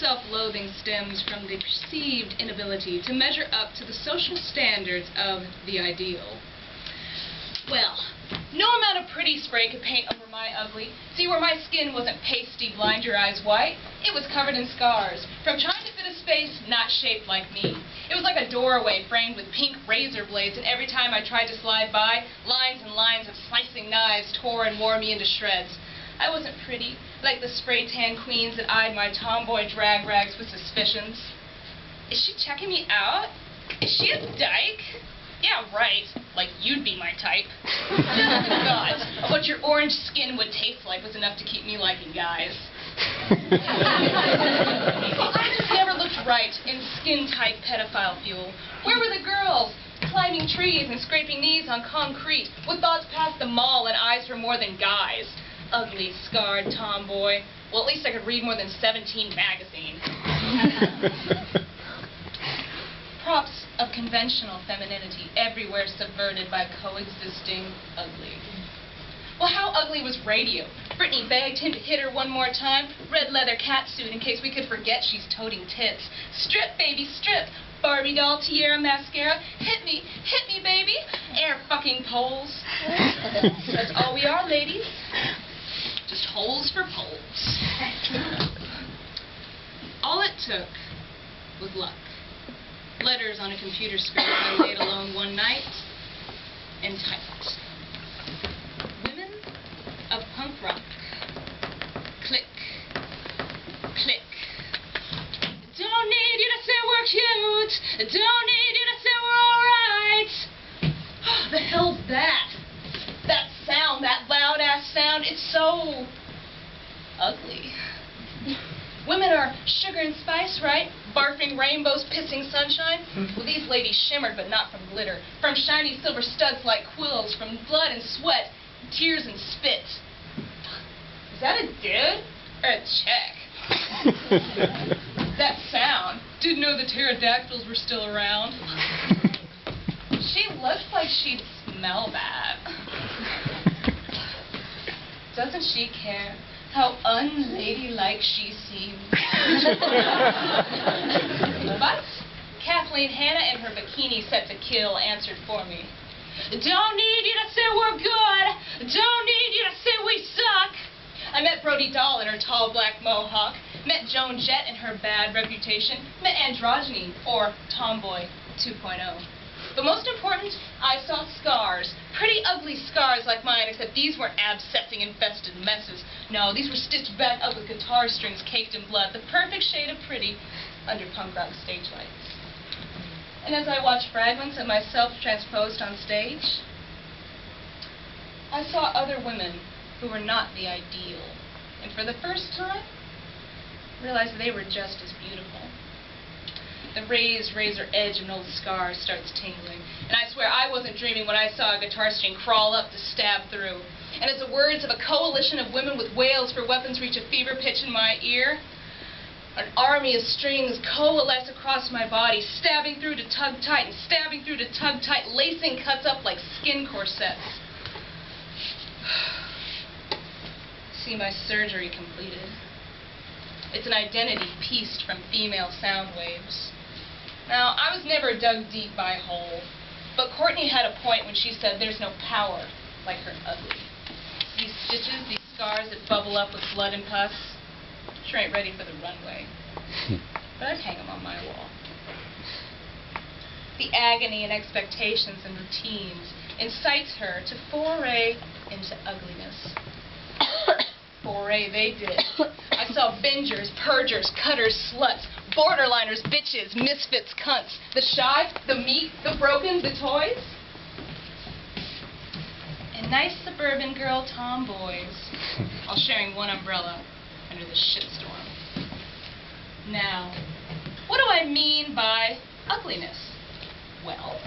self-loathing stems from the perceived inability to measure up to the social standards of the ideal. Well, no amount of pretty spray could paint over my ugly. See, where my skin wasn't pasty, blind your eyes white, it was covered in scars, from trying to fit a space not shaped like me. It was like a doorway framed with pink razor blades, and every time I tried to slide by, lines and lines of slicing knives tore and wore me into shreds. I wasn't pretty, like the spray-tan queens that eyed my tomboy drag rags with suspicions. Is she checking me out? Is she a dyke? Yeah, right. Like you'd be my type. Just the thought of what your orange skin would taste like was enough to keep me liking guys. I just never looked right in skin-tight pedophile fuel. Where were the girls? Climbing trees and scraping knees on concrete, with thoughts past the mall and eyes for more than guys. Ugly, scarred tomboy. Well, at least I could read more than 17 magazines. Props of conventional femininity everywhere subverted by coexisting ugly. Well, how ugly was Radio? Brittany begged him to hit her one more time. Red leather catsuit in case we could forget she's toting tits. Strip, baby, strip. Barbie doll, tiara, mascara. Hit me, baby. Air fucking poles. That's all we are, ladies. Just holes for poles. All it took was luck. Letters on a computer screen I laid alone one night and typed. Women of punk rock. Click. Click. Don't need you to say we're cute. Don't need you to say we're alright. Oh, the hell's that? That sound, that loud-ass sound, it's so ugly. Women are sugar and spice, right? Barfing rainbows, pissing sunshine. Well, these ladies shimmered, but not from glitter. From shiny silver studs like quills, from blood and sweat, tears and spit. Is that a dude or a chick? That sound. Didn't know the pterodactyls were still around. She looks like she'd smell bad. Doesn't she care how unladylike she seems? But Kathleen Hanna in her bikini set to kill answered for me. Don't need you to say we're good. Don't need you to say we suck. I met Brody Dahl in her tall black mohawk. Met Joan Jett in her bad reputation. Met androgyny, or tomboy 2.0. But most important, I saw scars. Pretty ugly scars like mine, except these weren't abscessing infested messes. No, these were stitched back up with guitar strings caked in blood, the perfect shade of pretty under punk rock stage lights. And as I watched fragments of myself transposed on stage, I saw other women who were not the ideal. And for the first time, realized they were just as beautiful. The raised razor edge of an old scar starts tingling. And I swear I wasn't dreaming when I saw a guitar string crawl up to stab through. And as the words of a coalition of women with wails for weapons reach a fever pitch in my ear, an army of strings coalesce across my body, stabbing through to tug tight and stabbing through to tug tight, lacing cuts up like skin corsets. See my surgery completed. It's an identity pieced from female sound waves. Now, I was never dug deep by a hole, but Courtney had a point when she said there's no power like her ugly. These stitches, these scars that bubble up with blood and pus, sure ain't ready for the runway. But I'd hang them on my wall. The agony and expectations and routines incites her to foray into ugliness. Foray they did. I saw bingers, purgers, cutters, sluts, borderliners, bitches, misfits, cunts, the shy, the meek, the broken, the toys, and nice suburban girl tomboys, all sharing one umbrella under the shitstorm. Now, what do I mean by ugliness? Well,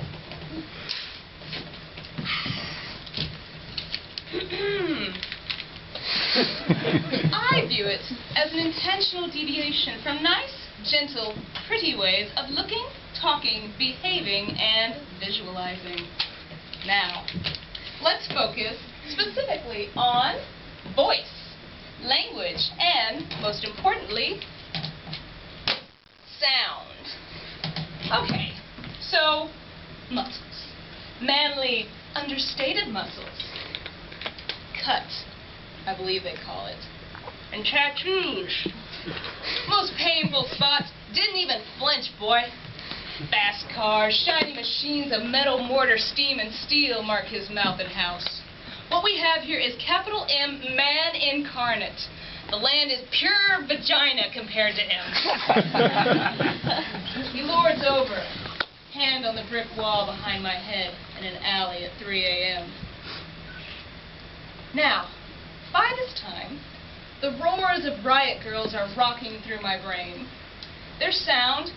I view it as an intentional deviation from nice, gentle, pretty ways of looking, talking, behaving, and visualizing. Now, let's focus specifically on voice, language, and, most importantly, sound. Okay, so muscles. Manly, understated muscles. Cut, I believe they call it. And tattoos. Most painful spots. Didn't even flinch, boy. Fast cars, shiny machines of metal, mortar, steam, and steel mark his mouth and house. What we have here is capital M, man incarnate. The land is pure vagina compared to him. He lords over, hand on the brick wall behind my head in an alley at 3 a.m. Now, by this time, the roars of riot girls are rocking through my brain. Their sound,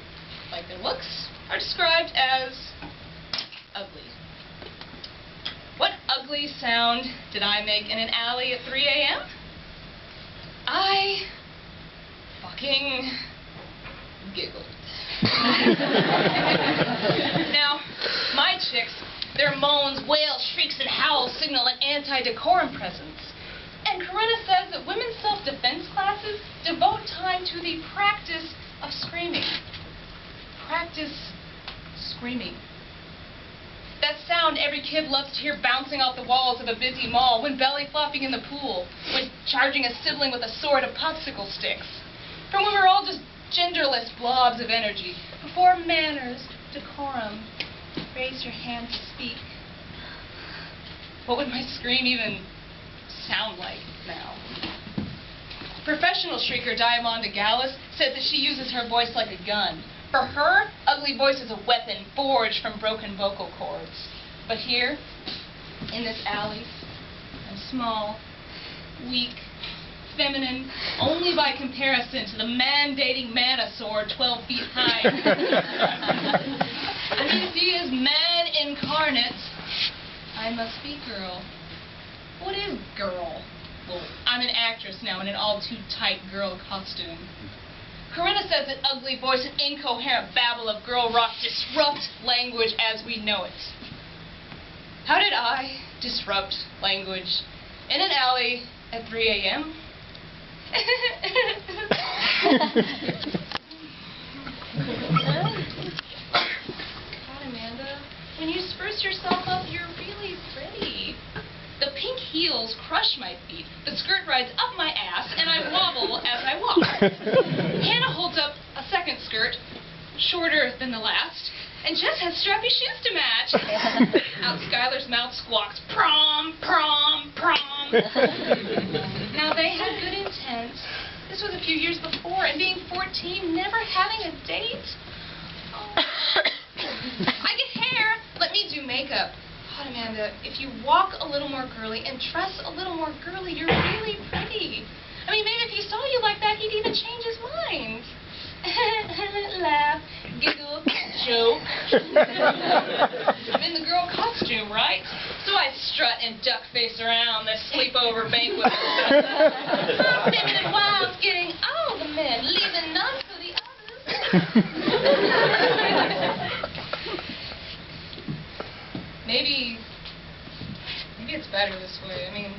like their looks, are described as ugly. What ugly sound did I make in an alley at 3 a.m.? I fucking giggled. Now, my chicks, their moans, wails, shrieks, and howls signal an anti-decorum presence. And Corinna says that women's self-defense classes devote time to the practice of screaming. Practice screaming. That sound every kid loves to hear bouncing off the walls of a busy mall, when belly flopping in the pool, when charging a sibling with a sword of popsicle sticks. For when we're all just genderless blobs of energy. Before manners, decorum, raise your hand to speak. What would my scream even sound like now? Professional shrieker Diamanda Gallus said that she uses her voice like a gun. For her, ugly voice is a weapon forged from broken vocal cords. But here, in this alley, I'm small, weak, feminine, only by comparison to the man-dating Manosaur 12 feet high. And if he is man incarnate, I must be girl. What is girl? Well, I'm an actress now in an all-too-tight girl costume. Corinna says that ugly voice and incoherent babble of girl rock disrupt language as we know it. How did I disrupt language in an alley at 3 a.m.? God, Amanda, when you spruce yourself up, you're really pretty. The pink heels crush my feet, the skirt rides up my ass, and I wobble as I walk. Hannah holds up a second skirt, shorter than the last, and Jess has strappy shoes to match. Out Skylar's mouth squawks, prom, prom, prom. Now, they had good intent. This was a few years before, and being 14, never having a date. Oh. I get hair. Let me do makeup. God, Amanda, if you walk a little more girly and dress a little more girly, you're really pretty. I mean, maybe if he saw you like that, he'd even change his mind. Laugh, giggle, joke. I'm in the girl costume, right? So I strut and duck face around this sleepover banquet. Feminine wiles getting all the men, leaving none for the others. Maybe it's better this way. I mean,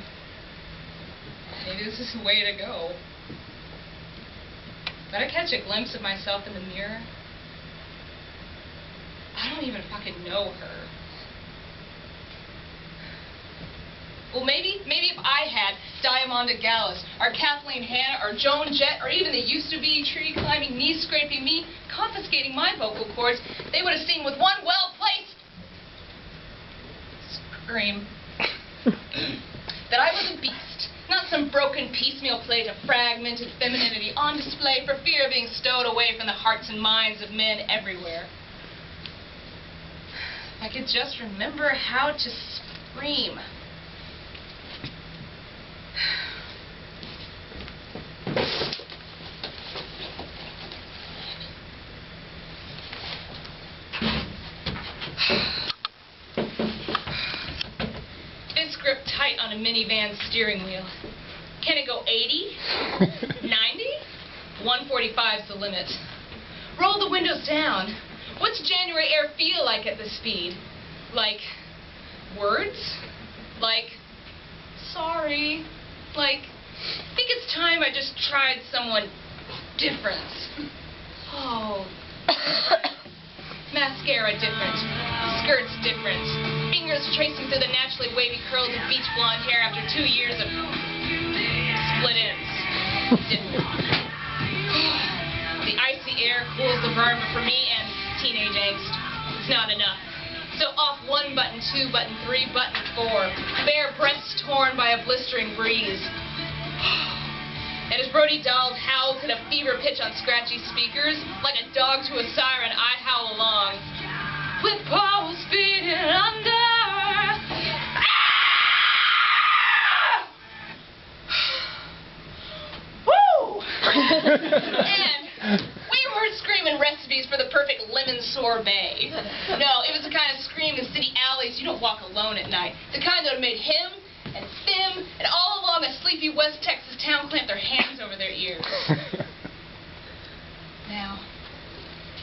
maybe this is the way to go. But I catch a glimpse of myself in the mirror. I don't even fucking know her. Well, maybe if I had Diamanda Gallus, or Kathleen Hanna, or Joan Jett, or even the used-to-be tree-climbing, knee-scraping me confiscating my vocal cords, they would have seen with one well-placed scream that I was a beast, not some broken piecemeal plate of fragmented femininity on display for fear of being stowed away from the hearts and minds of men everywhere. If I could just remember how to scream. Grip tight on a minivan's steering wheel. Can it go 80? 90? 145's the limit. Roll the windows down. What's January air feel like at this speed? Like words? Like sorry? Like I think it's time I just tried someone different. Oh, Mascara different. Skirts different. Fingers tracing through the naturally wavy curls of beach blonde hair after 2 years of split ends. Different. The icy air cools the burn, but for me and teenage angst, it's not enough. So off 1 button, 2 button, 3 button, 4. Bare breasts torn by a blistering breeze. And as Brody Dahl's howls hit a fever pitch on scratchy speakers, like a dog to a siren, I howl along. With paws beating under. Woo! And we weren't screaming recipes for the perfect lemon sorbet. No, it was the kind of scream in city alleys you don't walk alone at night. The kind that would made him and Fim and all along a sleepy West Texas town clamp their hands over their ears. Now,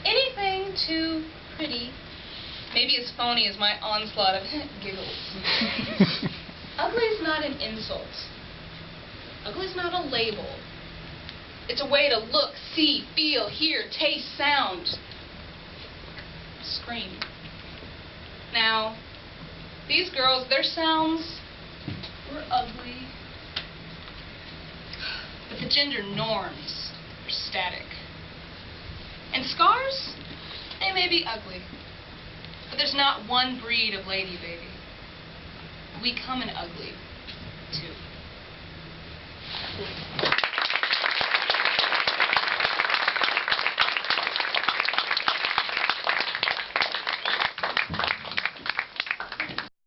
anything too pretty, maybe as phony as my onslaught of giggles. Ugly is not an insult. Ugly is not a label. It's a way to look, see, feel, hear, taste, sound, scream. Now, these girls, their sounds were ugly, but the gender norms are static. And scars, they may be ugly, but there's not one breed of lady, baby. We come in ugly, too.